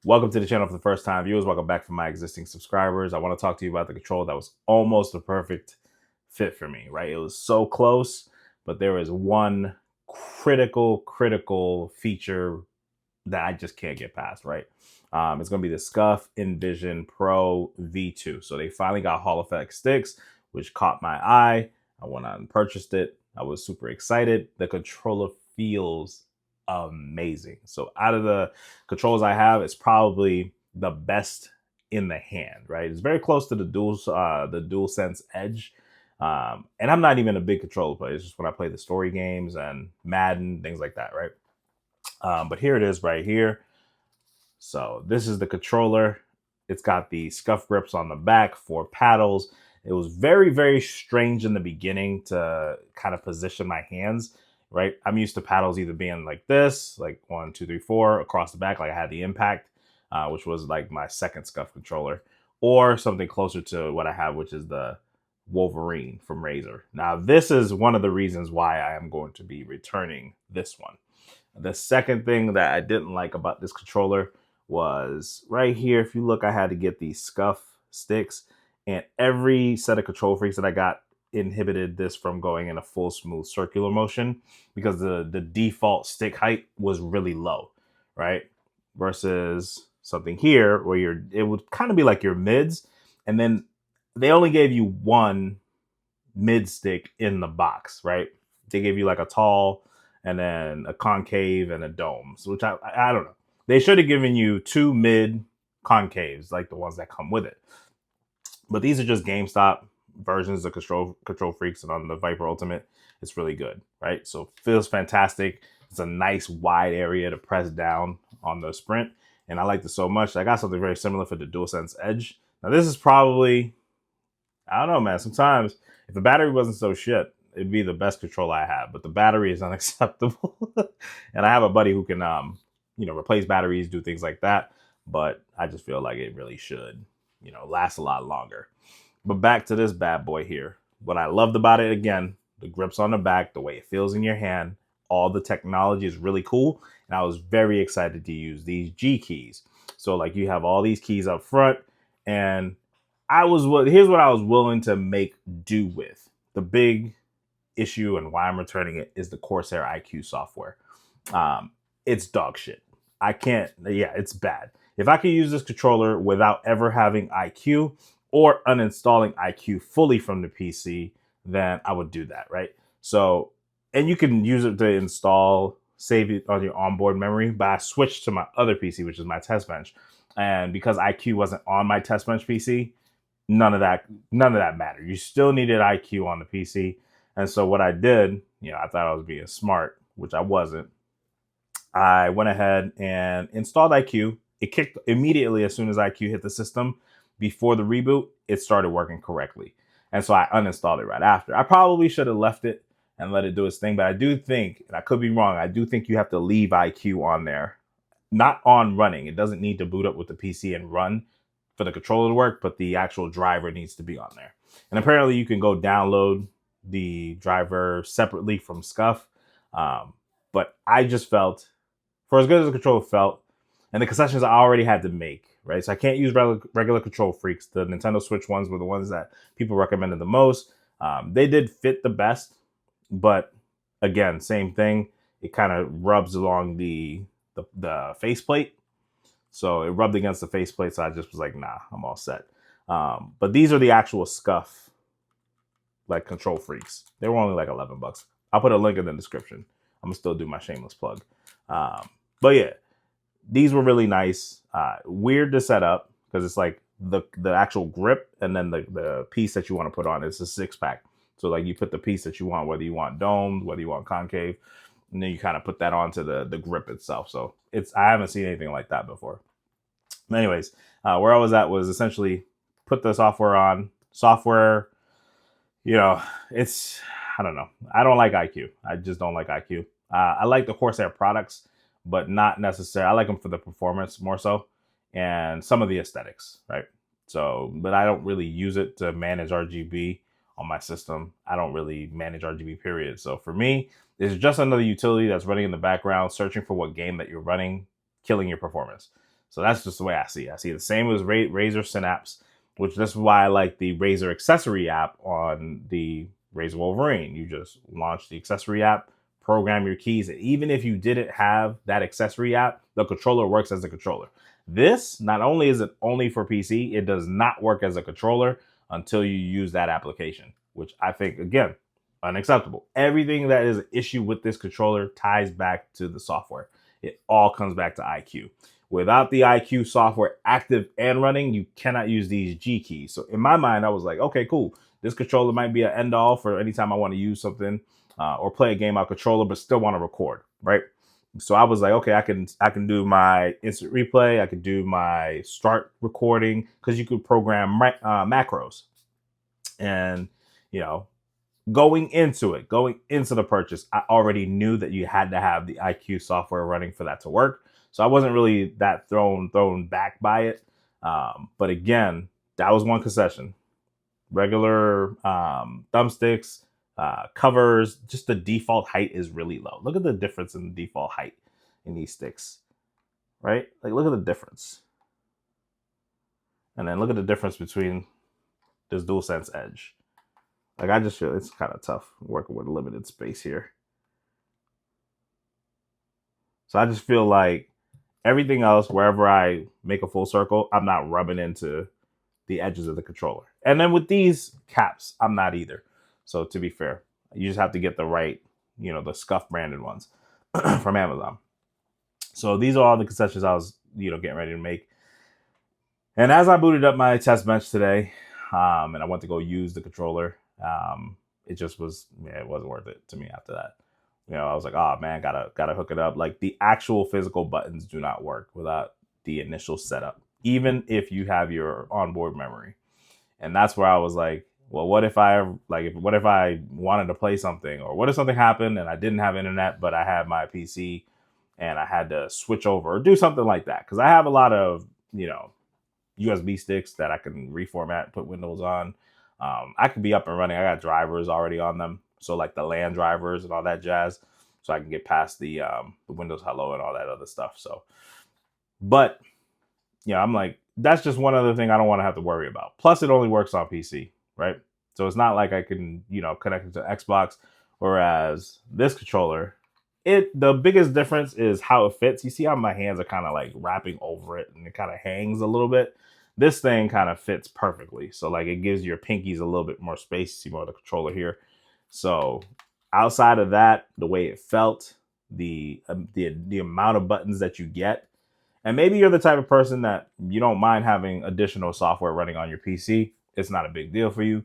Welcome to the channel for the first time viewers. Welcome back for my existing subscribers. I want to talk to you about the controller that was almost a perfect fit for me, right? It was so close, but there is one critical feature that I just can't get past, right? It's going to be the SCUF Envision Pro V2. So they finally got Hall effect sticks, which caught my eye. I went out and purchased it. I was super excited. The controller feels amazing. So out of the controls I have, it's probably the best in the hand, right? It's very close to the DualSense Edge. And I'm not even a big controller player. It's just when I play the story games and Madden, things like that, right? But here it is right here. So this is the controller. It's got the SCUF grips on the back, 4 paddles. It was very strange in the beginning to kind of position my hands, right? I'm used to paddles either being like this, like 1, 2, 3, 4 across the back, like I had the Impact, which was like my second SCUF controller, or something closer to what I have, which is the Wolverine from Razer. Now, this is one of the reasons why I am going to be returning this one. The second thing that I didn't like about this controller was right here. If you look, I had to get these SCUF sticks, and every set of Control Freaks that I got inhibited this from going in a full smooth circular motion because the default stick height was really low, right? Versus something here where it would kind of be like your mids, and then they only gave you one mid stick in the box, right? They gave you like a tall and then a concave and a dome, so which I don't know. They should have given you 2 mid concaves like the ones that come with it. But these are just GameStop versions of Control Freaks, and on the Viper Ultimate, it's really good, right? So feels fantastic. It's a nice wide area to press down on the Sprint, and I liked it so much. I got something very similar for the DualSense Edge. Now this is probably, I don't know, man. Sometimes if the battery wasn't so shit, it'd be the best controller I have, but the battery is unacceptable. And I have a buddy who can, replace batteries, do things like that. But I just feel like it really should, last a lot longer. But back to this bad boy here. What I loved about it, again, the grips on the back, the way it feels in your hand, all the technology is really cool. And I was very excited to use these G keys. So like you have all these keys up front, and here's what I was willing to make do with. The big issue and why I'm returning it is the Corsair iCue software. It's dog shit. It's bad. If I could use this controller without ever having iCue or uninstalling iCue fully from the PC, then I would do that, right? So, and you can use it to install, save it on your onboard memory, but I switched to my other PC, which is my test bench. And because iCue wasn't on my test bench PC, none of that mattered. You still needed iCue on the PC. And so what I did, I thought I was being smart, which I wasn't. I went ahead and installed iCue. It kicked immediately as soon as iCue hit the system. Before the reboot, it started working correctly. And so I uninstalled it right after. I probably should have left it and let it do its thing. But I do think, and I could be wrong, I do think you have to leave iCue on there. Not on running. It doesn't need to boot up with the PC and run for the controller to work, but the actual driver needs to be on there. And apparently you can go download the driver separately from SCUF. But I just felt, for as good as the controller felt, and the concessions I already had to make, right? So I can't use regular Control Freaks. The Nintendo Switch ones were the ones that people recommended the most. They did fit the best, but again, same thing. It kind of rubs along the faceplate. So it rubbed against the faceplate, so I just was like, nah, I'm all set. But these are the actual SCUF, like Control Freaks. They were only like $11. I'll put a link in the description. I'm gonna still do my shameless plug. But yeah, these were really nice. Weird to set up because it's like the actual grip and then the piece that you want to put on. It's a 6-pack. So like you put the piece that you want, whether you want domed, whether you want concave, and then you kind of put that onto the grip itself. So I haven't seen anything like that before. Anyways, where I was at was essentially put the software on. Software, I don't know. I don't like iCue. I just don't like iCue. I like the Corsair products, but not necessarily. I like them for the performance more so, and some of the aesthetics, right? So, but I don't really use it to manage RGB on my system. I don't really manage RGB, period. So for me, it's just another utility that's running in the background, searching for what game that you're running, killing your performance. So that's just the way I see it. I see the same as Razer Synapse, which this is why I like the Razer accessory app on the Razer Wolverine. You just launch the accessory app, program your keys, and even if you didn't have that accessory app, the controller works as a controller. This, not only is it only for PC, it does not work as a controller until you use that application, which I think, again, unacceptable. Everything that is an issue with this controller ties back to the software. It all comes back to iCue. Without the iCue software active and running, you cannot use these G keys. So in my mind, I was like, okay, cool. This controller might be an end all for anytime I want to use something or play a game on controller, but still want to record, right? So I was like, okay, I can do my instant replay. I could do my start recording because you could program macros. And, you know, going into the purchase, I already knew that you had to have the iCue software running for that to work. So I wasn't really that thrown back by it. But again, that was one concession. Regular thumbsticks, covers, just the default height is really low. Look at the difference in the default height in these sticks, right? Like, look at the difference. And then look at the difference between this DualSense Edge. Like, I just feel it's kind of tough working with limited space here. So I just feel like everything else, wherever I make a full circle, I'm not rubbing into the edges of the controller. And then with these caps, I'm not either. So to be fair, you just have to get the right, you know, the SCUF branded ones from Amazon. So these are all the concessions I was, you know, getting ready to make. And as I booted up my test bench today, and I went to go use the controller, it just was, it wasn't worth it to me after that. You know, I was like, oh man, gotta hook it up. Like, the actual physical buttons do not work without the initial setup, even if you have your onboard memory. And that's where I was like, well, what if I wanted to play something, or what if something happened and I didn't have internet, but I had my PC and I had to switch over or do something like that? Because I have a lot of, you know, USB sticks that I can reformat, put Windows on. I could be up and running. I got drivers already on them. So like the LAN drivers and all that jazz. So I can get past the Windows Hello and all that other stuff. So, but, you know, I'm like, that's just one other thing I don't want to have to worry about. Plus, it only works on PC, right? So it's not like I can, you know, connect it to Xbox. Whereas this controller, the biggest difference is how it fits. You see how my hands are kind of like wrapping over it and it kind of hangs a little bit. This thing kind of fits perfectly. So like, it gives your pinkies a little bit more space. See more of the controller here. So outside of that, the way it felt, the amount of buttons that you get, and maybe you're the type of person that you don't mind having additional software running on your PC. It's not a big deal for you.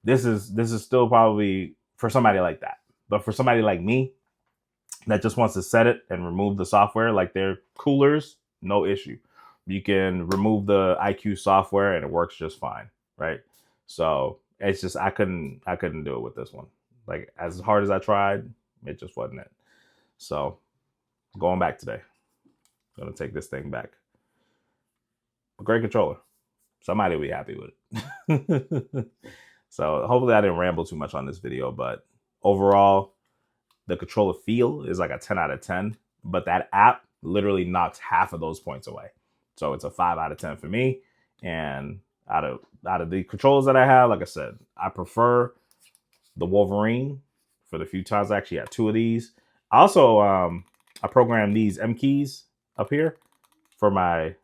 This is still probably for somebody like that. But for somebody like me that just wants to set it and remove the software, like their coolers, no issue. You can remove the iCue software and it works just fine, right? So it's just, I couldn't do it with this one. Like, as hard as I tried, it just wasn't it. So going back today, I'm gonna take this thing back. A great controller. Somebody will be happy with it. So hopefully I didn't ramble too much on this video, but overall, the controller feel is like a 10 out of 10, but that app literally knocks half of those points away. So it's a 5 out of 10 for me. And out of the controllers that I have, like I said, I prefer the Wolverine for the few times I actually had 2 of these. Also, I programmed these M keys up here for my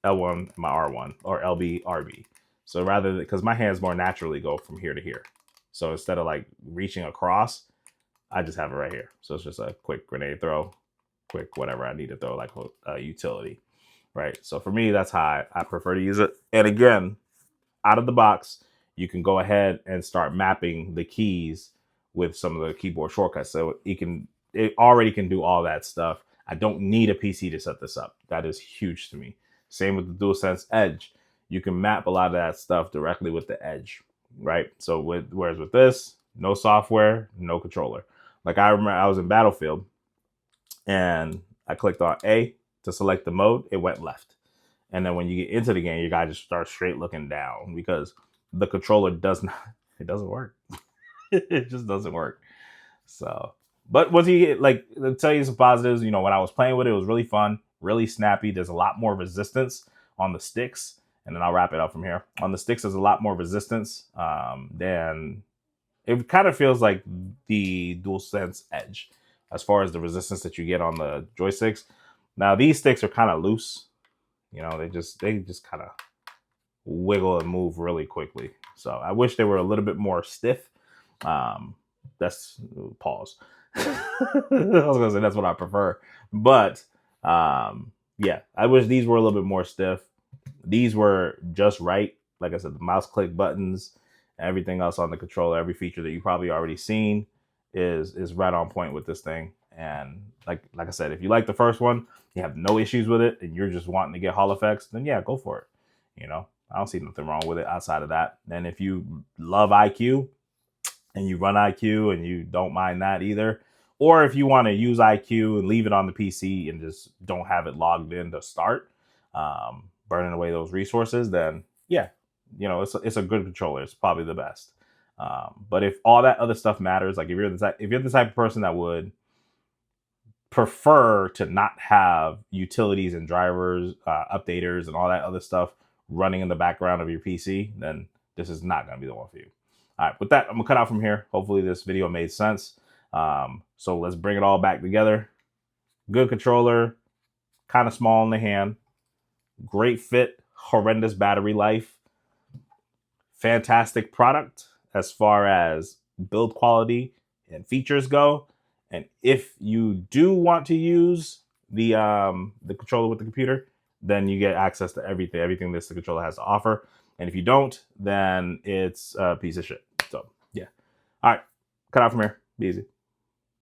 L1 and my R1, or LB, RB. So rather than, because my hands more naturally go from here to here. So instead of like reaching across, I just have it right here. So it's just a quick grenade throw, quick whatever I need to throw, like a utility, right? So for me, that's how I prefer to use it. And again, out of the box, you can go ahead and start mapping the keys with some of the keyboard shortcuts. So it already can do all that stuff. I don't need a PC to set this up. That is huge to me. Same with the DualSense Edge. You can map a lot of that stuff directly with the Edge, right? So whereas with this, no software, no controller. Like, I remember I was in Battlefield and I clicked on A to select the mode. It went left. And then when you get into the game, your guy just starts straight looking down because the controller doesn't work. It just doesn't work. So, but once you get, like, to tell you some positives, you know, when I was playing with it, it was really fun. really snappy. There's a lot more resistance on the sticks, and then I'll wrap it up from here. On the sticks, there's a lot more resistance than it kind of feels like the DualSense Edge as far as the resistance that you get on the joysticks. Now these sticks are kind of loose, you know, they just kind of wiggle and move really quickly. So I wish they were a little bit more stiff. That's pause. I was gonna say that's what I prefer, but yeah, I wish these were a little bit more stiff. These were just right. Like I said, the mouse click buttons, everything else on the controller, every feature that you probably already seen is right on point with this thing. And like I said, if you like the first one, you have no issues with it, and you're just wanting to get Hall effects, then yeah, go for it. You know, I don't see nothing wrong with it outside of that. And if you love iCue and you run iCue and you don't mind that either, or if you want to use iCue and leave it on the PC and just don't have it logged in to start, burning away those resources, then yeah, you know, it's a good controller. It's probably the best. But if all that other stuff matters, like if you're the type of person that would prefer to not have utilities and drivers, updaters, and all that other stuff running in the background of your PC, then this is not going to be the one for you. All right, with that, I'm gonna cut out from here. Hopefully this video made sense. So let's bring it all back together. Good controller, kind of small in the hand, great fit, horrendous battery life, fantastic product as far as build quality and features go. And if you do want to use the controller with the computer, then you get access to everything this the controller has to offer. And if you don't, then it's a piece of shit. So yeah. All right, cut out from here. Be easy.